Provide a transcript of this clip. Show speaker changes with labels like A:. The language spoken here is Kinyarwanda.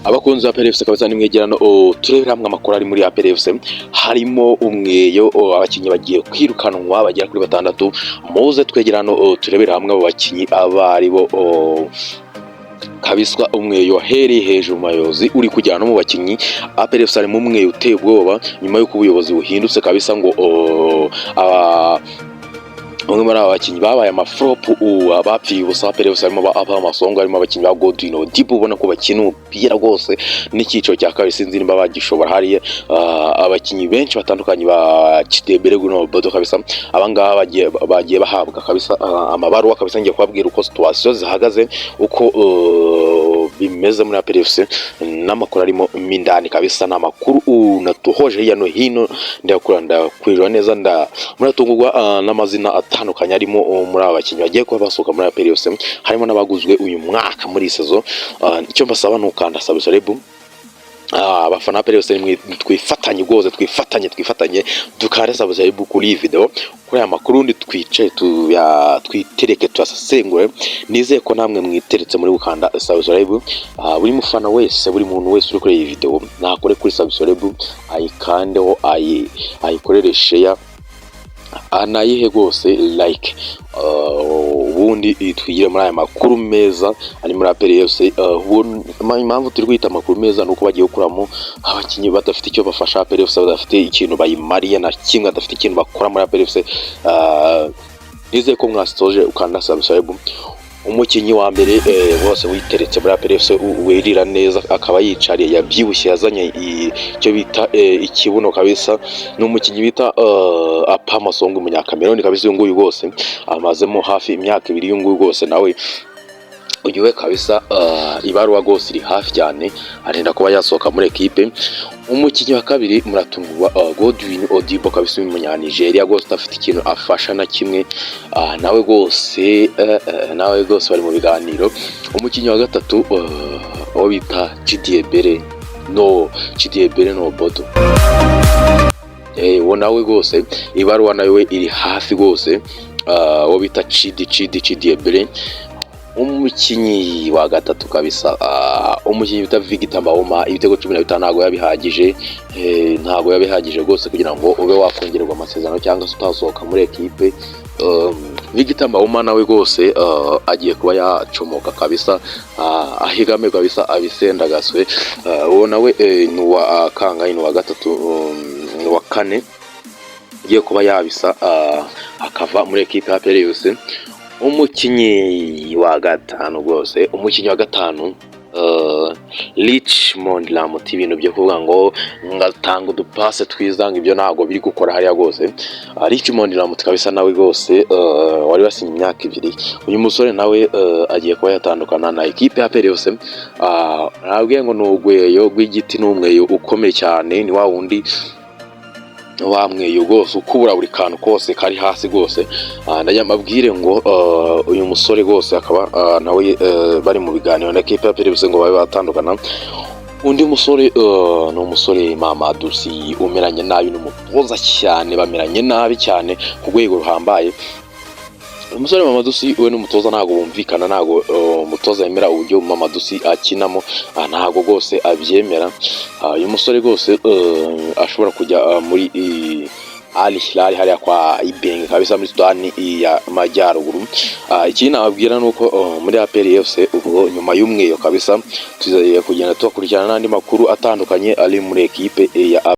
A: abakunzi ba PRFC kabisa nimwegerano turebera hamwe amakuru ari muri PRFC harimo umweyo abakinyi bagiye kwirukanwa bagera kuri 6 muze twegerano turebera hamwe abo bakinyi abari bo kabiswa umweyo heri hejuru mayozi uri kujyana mu bakinyi PRFC ari mu mweyo uteye ubwoba nyuma y'uko ubuyobozi buhindutse kabisa ngo umwe muri abakinyi babaye amaflop abapfiye ubusa PRFC harimo amasongo harimo abakinyi ba Godwin Odibo ubona ko bakina umupira rwose n'ikiciro cya kabiri sinzi nimba bagishobora hariye abakinyi benshi batandukanye ba Chidebere guno bodo kabisa abangaba bagiye bahabwa kabisa amabaruwa kabisa ngiye kubabwira uko situation zihagaze uko bimeze muri PRFC n'amakuru arimo mindani kabisa n'amakuru natuhoje hirya no hino ndakuranda kwirwa neza muratungurwa n'amazina atandukanye arimo muri abakinyi bagiye kuba basohoka muri PRFC harimo n'abaguzwe uyu mwaka muri sezo icyo mbasaba nukanda subscribe abafana PRFC twifatanye goze twifatanye dukare subscribe kuri iyi video kuri aya makuru ndi twice twitereke twasasengure nizeye ko namwe mwiteretse muri gukanda subscribe buri mufana wese buri muntu wese uri kuri iyi video nakore kuri subscribe ayikandeho ayikorere share anayihe gose like ubundi twigire muri aya makuru meza ari muri PRFC impamvu turi kwita amakuru meza nuko bagiye gukuramo abakinyi badafite icyo bafasha PRFC badafite ikintu bayimariye na kimwe badafite ikintu bakora muri PRFC nizeye ko mwasoje ukanda subscribe umukinyi wa mbere bose witeretse muri PRFC werira neza akaba yicariye yabyibushye yazanye icyo bita ikibuno kabisa n'umukinyi bita Apamasongo umunyakameroni kabisa nguyu gose amazemo hafi imyaka 2 nguyu gose nawe ugiwe kabisa ibaruwa gose iri hafi cyane arenda kuba yasohoka muri equipe umukinyi wa kabiri muratungurwa Godwin Odibo kabisa umunyanigeria gose afite ikintu afasha na kimwe nawe gose bari mu biganiro umukinyi wa gatatu wo bita Chidebere no bodo wo nawe gose ibaruwa nawe iri hafi gose wo bita Chidebere umukinyi wa gatatu kabisa umukinyi bita Victor Mbawoma ibitego 15 ntago yabihagije gose kugira ngo ube wakongererwa amasezerano cyangwa se utasohoka muri equipe Victor Mbawoma nawe gose agiye kuba yacomoka kabisa ahigame kabisa abisendagaswe uwo nawe nuwa kangayi nuwa gatatu nuwa kane agiye kuba yabisa akava muri equipe ya PRFC umukinyi wa gatanu gose umukinyi wa gatanu Richmond Lamuti ibintu byo kuvuga ngo ngatanga udupase twizanga ibyo nago biri gukora hariya gose Richmond Lamuti kabisa nawe gose wari wasinye imyaka 2 uyu musore nawe agiye kuba yatandukana na equipe ya PRFC nabwiye ngo nugweyo gw'igiti n'umweyo ukomeye cyane ni wa wundi wamweyo gose ukubura buri kantu kose kari hasi gose ndayamabwire ngo uyu musore gose akaba nawe bari mu biganiro na equipe ya PRFC ngo babe batandukana undi musore no musore Mamadou Si umeranye nabi n'umutoza cyane bameranye nabi cyane ku rwego ruhambaye umusore Mamadou Si we n'umutoza ntago bumvikana ntago umutoza yemera uburyo Mamadou Si akinamo ntago gose abyemera uyu musore gose ashobora kujya muri Ali Hilal hariya kwa Ibenge kabisa muri Sudani ya Majyaruguru iki nababwira nuko muri PRFC ubwo nyuma y'umweyo kabisa tuzaye kugenda tukurikirana n'andi makuru atandukanye ari muri equipe ya